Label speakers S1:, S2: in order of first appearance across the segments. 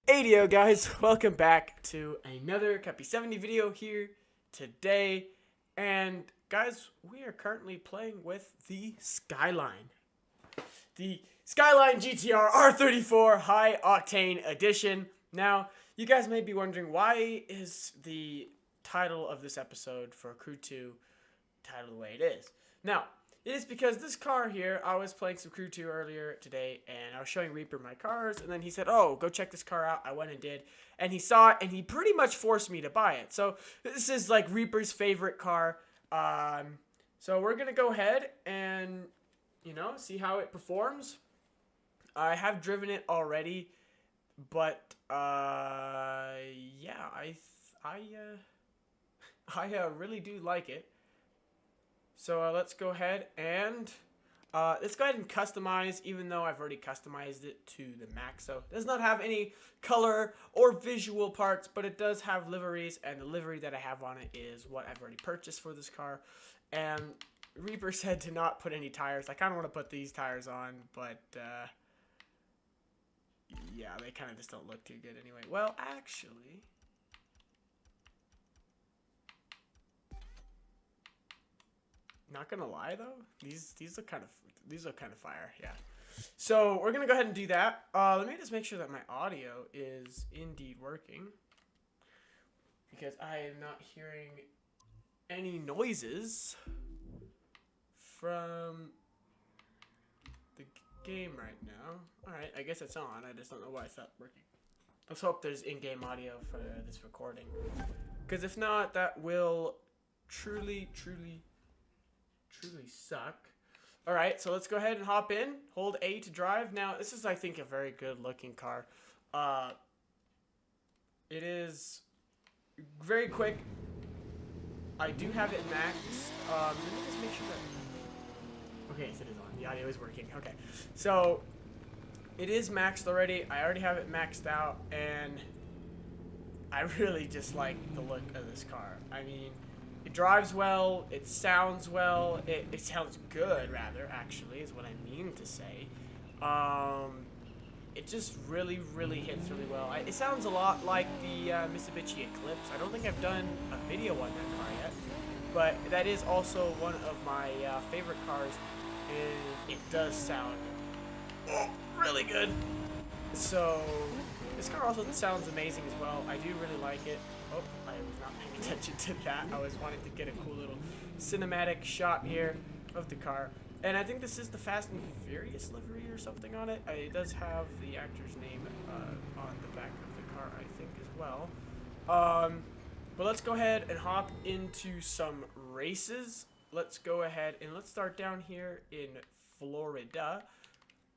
S1: Adio guys, welcome back to another Cuppy 70 video here today. And guys, we are currently playing with the Skyline. The Skyline GTR R34 High Octane Edition. Now, you guys may be wondering, why is the title of this episode for Crew 2 titled the way it is? Now, it is because this car here, I was playing some Crew 2 earlier today, and I was showing Reaper my cars, and then he said, oh, go check this car out. I went and did, and he saw it, and he pretty much forced me to buy it. So this is like Reaper's favorite car. So we're going to go ahead and, you know, see how it performs. I have driven it already, but, yeah, I really do like it. So let's go ahead and customize, even though I've already customized it to the max. So it does not have any color or visual parts, but it does have liveries, and the livery that I have on it is what I've already purchased for this car. And Reaper said to not put any tires. I kind of want to put these tires on, but yeah, they kind of just don't look too good anyway. Well, actually, not gonna lie though, these look kind of fire, yeah. So we're gonna go ahead and do that. Let me just make sure that my audio is indeed working, because I am not hearing any noises from the game right now. All right, I guess it's on. I just don't know why it's not working. Let's hope there's in-game audio for this recording, because if not, that will truly suck. Alright, so let's go ahead and hop in. Hold A to drive. Now, this is, I think, a very good looking car. It is very quick. I do have it maxed. Let me just make sure that... Okay, so it is on. The audio is working. Okay, so it is maxed already. I already have it maxed out, and I really just like the look of this car. I mean, it drives well, it sounds well, it sounds good, rather, actually, is what I mean to say. It just really hits really well. It sounds a lot like the Mitsubishi Eclipse. I don't think I've done a video on that car yet, but that is also one of my favorite cars, and it does sound really good. So, this car also sounds amazing as well. I do really like it. Oh, I was not paying attention to that. I was wanting to get a cool little cinematic shot here of the car. And I think this is the Fast and Furious livery or something on it. It does have the actor's name on the back of the car, I think, as well. But let's go ahead and hop into some races. Let's go ahead and let's start down here in Florida.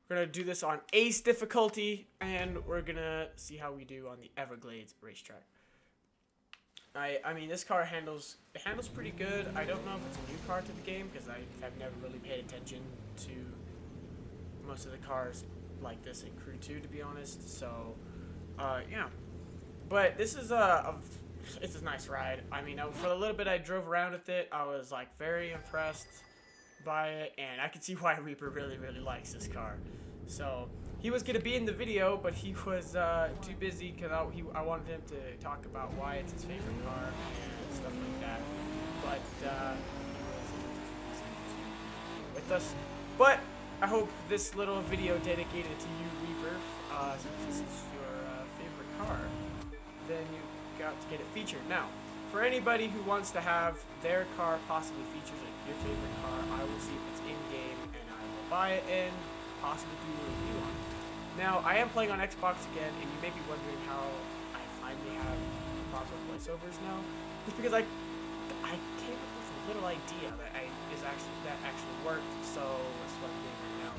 S1: We're going to do this on Ace difficulty, and we're going to see how we do on the Everglades racetrack. I mean, this car handles pretty good. I don't know if it's a new car to the game, because I've never really paid attention to most of the cars like this in Crew 2, to be honest. So, yeah. But this is it's a nice ride. I mean, for the little bit I drove around with it, I was like very impressed by it, and I can see why Reaper really likes this car. So he was going to be in the video, but he was too busy, because I wanted him to talk about why it's his favorite car and stuff like that. But he was with us. But I hope this little video dedicated to you, Reaper, since this is your favorite car, then you got to get it featured. Now, for anybody who wants to have their car possibly featured, like your favorite car, I will see if it's in-game, and I will buy it and possibly do a review on it. Now, I am playing on Xbox again, and you may be wondering how I finally have proper voiceovers now. It's because I came up with a little idea that actually worked, so that's what I'm doing right now.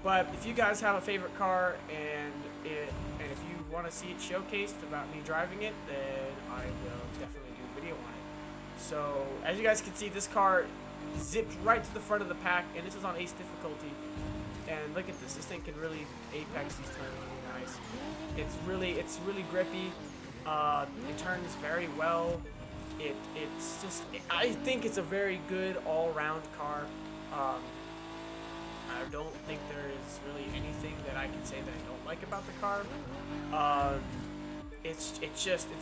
S1: But if you guys have a favorite car, and if you want to see it showcased about me driving it, then I will definitely do a video on it. So, as you guys can see, this car zipped right to the front of the pack, and this is on Ace difficulty. And look at this. This thing can really apex these turns really nice. It's really grippy. It turns very well. It's just, I think it's a very good all-around car. Um, I don't think there is really anything that I can say that I don't like about the car. Um, it's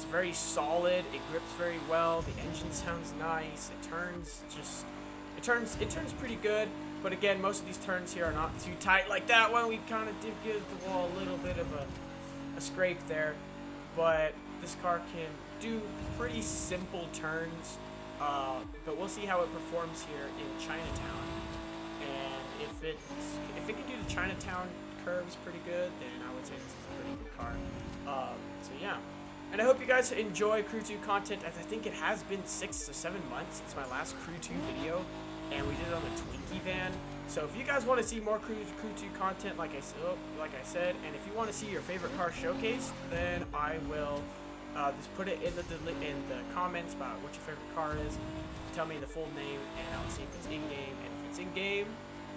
S1: very solid. It grips very well. The engine sounds nice. It turns pretty good. But again, most of these turns here are not too tight. Like that one, we kind of did give the wall a little bit of a scrape there. But this car can do pretty simple turns. But we'll see how it performs here in Chinatown. And if it can do the Chinatown curves pretty good, then I would say this is a pretty good car. So yeah. And I hope you guys enjoy Crew 2 content, as I think it has been 6 to 7 months since my last Crew 2 video, and we did it on the Twinkie van. So if you guys want to see more Crew 2 content, like I said, and if you want to see your favorite car showcased, then I will just put it in the comments about what your favorite car is. Tell me the full name, and I'll see if it's in game. And if it's in game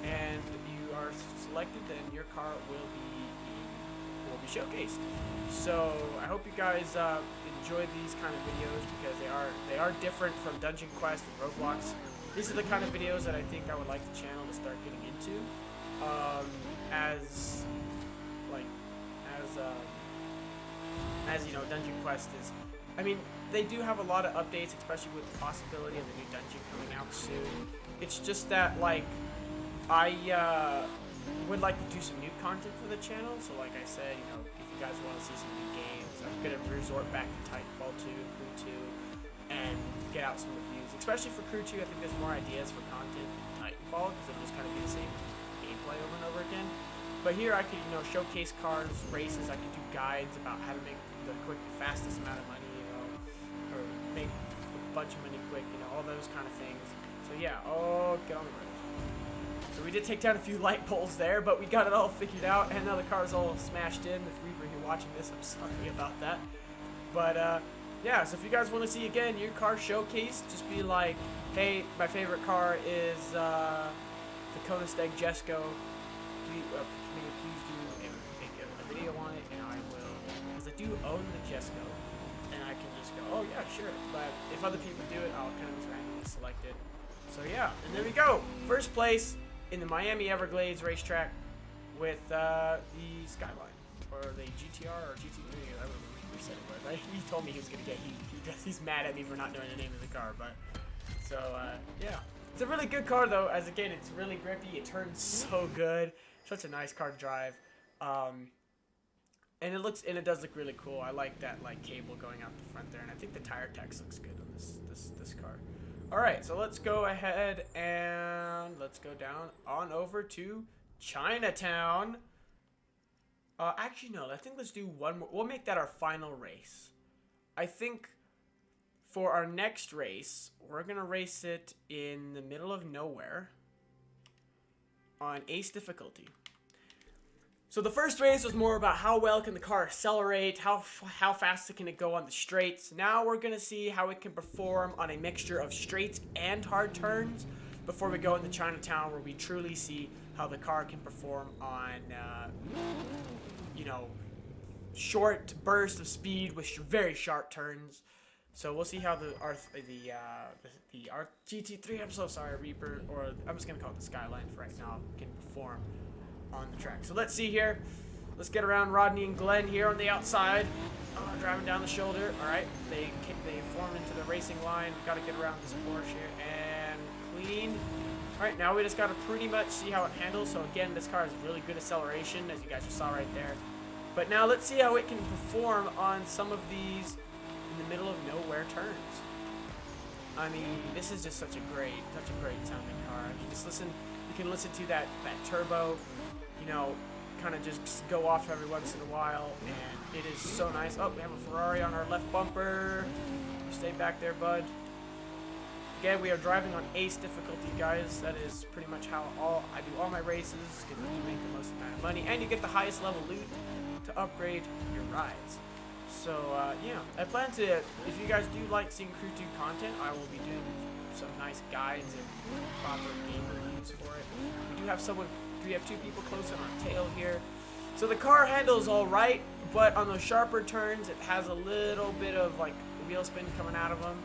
S1: and you are selected, then your car will be showcased. So I hope you guys enjoy these kind of videos, because they are different from Dungeon Quest and Roblox. These are the kind of videos that I think I would like the channel to start getting into. As you know, Dungeon Quest is, I mean, they do have a lot of updates, especially with the possibility of the new dungeon coming out soon. It's just that, like, I would like to do some new content for the channel. So like I said, you know, if you guys want to see some new games, I'm going to resort back to Titanfall 2, Crew 2, and get out some reviews. Especially for Crew 2, I think there's more ideas for content than Titanfall, because it'll just kind of be the same gameplay over and over again. But here I could, you know, showcase cars, races. I could do guides about how to make the fastest amount of money, you know, or make a bunch of money quick, you know, all those kind of things. So yeah, get on the road. So we did take down a few light poles there, but we got it all figured out, and now the car's all smashed in. If we were here watching this, I'm sorry about that. But yeah, so if you guys want to see again your car showcase, just be like, hey, my favorite car is the Koenigsegg Jesko. Please do a video on it, and I will, because I do own the Jesko, and I can just go, oh yeah, sure. But if other people do it, I'll kind of just randomly select it. So yeah, and there we go. First place in the Miami Everglades racetrack with the Skyline, or the GTR or GT3, I don't remember who said it was. Right? He told me he was gonna get, he's mad at me for not knowing the name of the car, but so yeah, it's a really good car though. As again, it's really grippy. It turns so good. Such a nice car to drive, and it does look really cool. I like that like cable going out the front there, and I think the tire text looks good on this car. All right, so let's go ahead and let's go down on over to Chinatown. Actually, no, I think let's do one more. We'll make that our final race. I think for our next race, we're going to race it in the middle of nowhere on Ace difficulty. So the first race was more about how well can the car accelerate, how fast can it go on the straights. Now we're going to see how it can perform on a mixture of straights and hard turns before we go into Chinatown, where we truly see how the car can perform on, you know, short bursts of speed with very sharp turns. So we'll see how the GT3, I'm so sorry, Reaper, or I'm just going to call it the Skyline for right now, can perform on the track. So let's see here. Let's get around Rodney and Glenn here on the outside, driving down the shoulder. All right, they form into the racing line. We got to get around this Porsche here and clean. All right, now we just got to pretty much see how it handles. So again, this car has really good acceleration, as you guys just saw right there. But now let's see how it can perform on some of these in the middle of nowhere turns. I mean, this is just such a great sounding car. I mean, just listen. You can listen to that turbo, you know, kind of just go off every once in a while, and it is so nice. Oh, we have a Ferrari on our left bumper. Stay back there, bud. Again, we are driving on Ace difficulty, guys. That is pretty much how I do all my races, because you make the most amount of money, and you get the highest level loot to upgrade your rides. So, yeah, I plan to, if you guys do like seeing Crew 2 content, I will be doing some nice guides and proper game reviews for it. We have two people close on our tail here. So the car handles all right, but on those sharper turns, it has a little bit of like wheel spin coming out of them.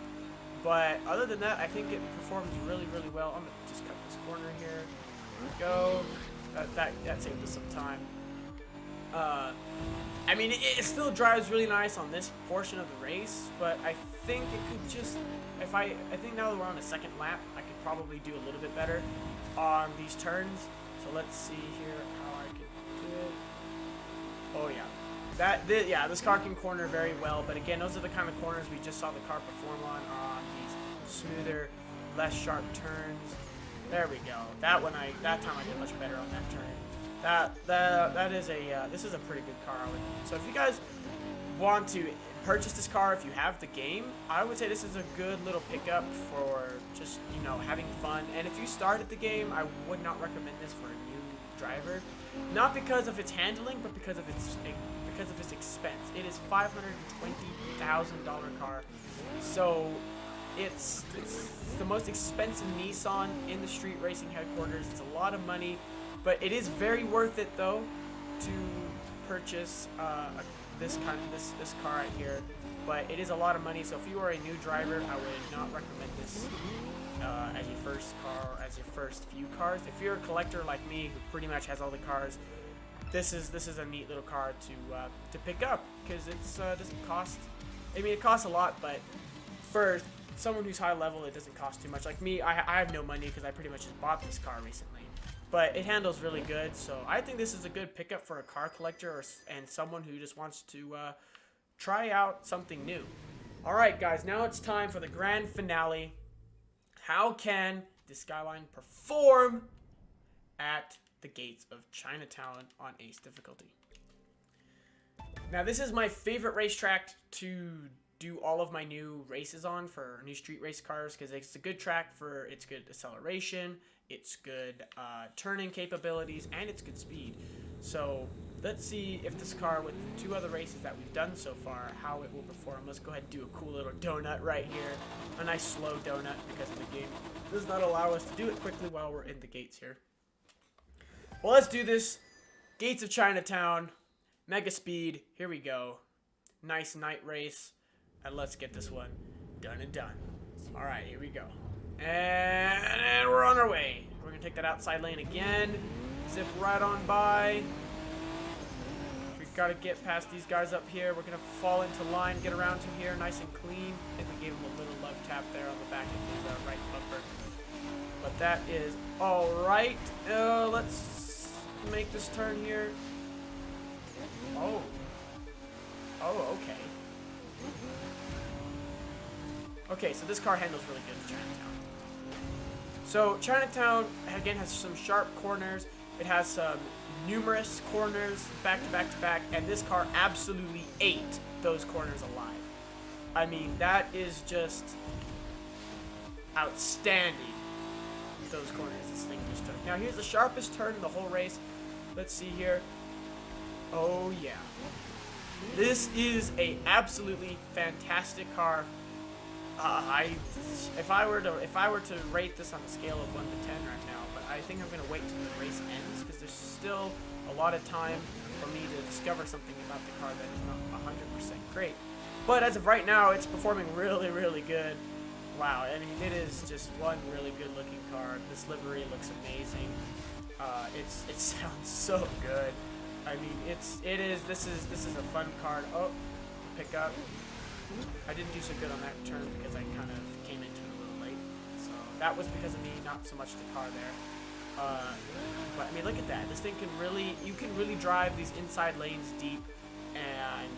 S1: But other than that, I think it performs really, really well. I'm gonna just cut this corner here. There we go. That saved us some time. I mean, it still drives really nice on this portion of the race, but I think it could just, I think now that we're on the second lap, I could probably do a little bit better on these turns. So let's see here how I can do it. Oh yeah, yeah, this car can corner very well, but again, those are the kind of corners we just saw the car perform on these smoother, less sharp turns. There we go. That time I did much better on that turn. This is a pretty good car. So if you guys want to purchase this car, if you have the game, I would say this is a good little pickup for just, you know, having fun. And if you started the game, I would not recommend this for a new driver, not because of its handling, but because of its expense. It is $520,000 car, so it's the most expensive Nissan in the street racing headquarters. It's a lot of money, but it is very worth it though to purchase this car right here. But it is a lot of money, so if you are a new driver, I would not recommend this as your first car, or as your first few cars. If you're a collector like me, who pretty much has all the cars, this is a neat little car to pick up, because it's doesn't cost. I mean, it costs a lot, but for someone who's high level, it doesn't cost too much. Like me, I have no money because I pretty much just bought this car recently, but it handles really good. So I think this is a good pickup for a car collector and someone who just wants to try out something new. All right, guys, now it's time for the grand finale. How can the Skyline perform at the gates of Chinatown on Ace difficulty? Now, this is my favorite racetrack to do all of my new races on for new street race cars, because it's a good track for its good acceleration, its good turning capabilities, and its good speed. So let's see if this car, with the two other races that we've done so far, how it will perform. Let's go ahead and do a cool little donut right here. A nice slow donut, because the game does not allow us to do it quickly while we're in the gates here. Well, let's do this. Gates of Chinatown, mega speed, here we go. Nice night race, and let's get this one done and done. All right, here we go. And we're on our way. We're gonna take that outside lane again, zip right on by. We've got to get past these guys up here. We're gonna fall into line, get around to here nice and clean. I think we gave him a little love tap there on the back of his right bumper. But that is all right. Let's make this turn here. Oh, okay. Okay, so this car handles really good in Chinatown. So Chinatown, again, has some sharp corners. It has some numerous corners back to back to back, and this car absolutely ate those corners alive. I mean, that is just outstanding, those corners this thing just took. Now, here's the sharpest turn in the whole race. Let's see here. Oh, yeah. This is a absolutely fantastic car. If I were to rate this on a scale of 1 to 10 right now, but I think I'm gonna wait till the race ends, because there's still a lot of time for me to discover something about the car that is not 100% great. But as of right now, it's performing really, really good. Wow, I mean, it is just one really good looking car. This livery looks amazing. It sounds so good. I mean, this is a fun car. Oh, pick up. I didn't do so good on that turn because I kind of came into it a little late. So that was because of me, not so much the car there. But I mean, look at that. This thing you can really drive these inside lanes deep, and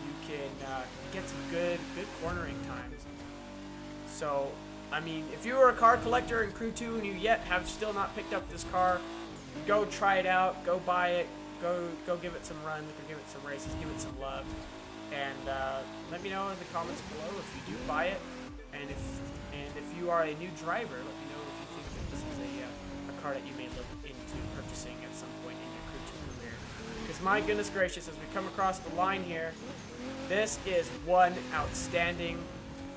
S1: you can get some good cornering times. So, I mean, if you are a car collector in Crew 2 and you yet have still not picked up this car, go try it out, go buy it, go give it some runs, go give it some races, give it some love, and let me know in the comments below if you do buy it, and if you are a new driver, let me know if you think that this is a car that you may look into purchasing at some point in your Crew 2 career. Because my goodness gracious, as we come across the line here, this is one outstanding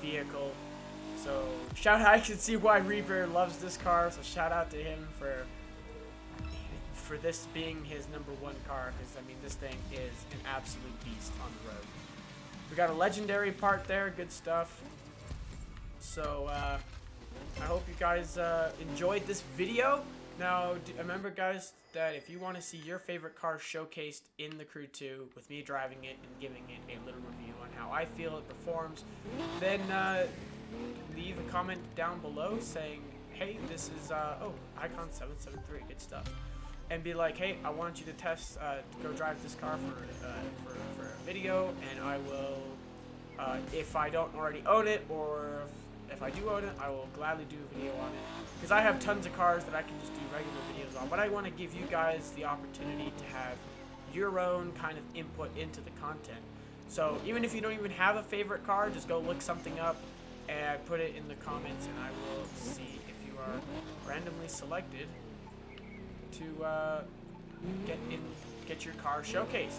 S1: vehicle. So shout out, I can see why Reaper loves this car, so shout out to him for this being his #1 car, because I mean, this thing is an absolute beast on the road. We got a legendary part there, good stuff. So I hope you guys enjoyed this video. Now, remember guys, that if you want to see your favorite car showcased in the Crew 2 with me driving it and giving it a little review on how I feel it performs, then leave a comment down below saying, hey, this is, Icon 773, good stuff. And be like, hey, I want you to test, go drive this car for a video, and I will, if I don't already own it, or if I do own it, I will gladly do a video on it. Because I have tons of cars that I can just do regular videos on, but I want to give you guys the opportunity to have your own kind of input into the content. So even if you don't even have a favorite car, just go look something up and put it in the comments, and I will see if you are randomly selected to get your car showcased.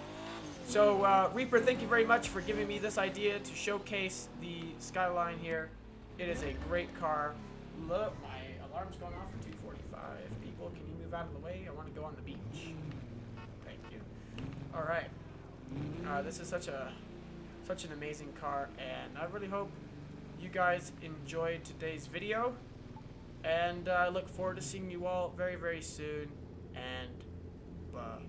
S1: So Reaper, thank you very much for giving me this idea to showcase the Skyline here. It is a great car. Look, my alarm's going off for 2:45. People, can you move out of the way? I want to go on the beach. Thank you. All right. This is such an amazing car, and I really hope you guys enjoyed today's video. And I look forward to seeing you all very, very soon. And bye.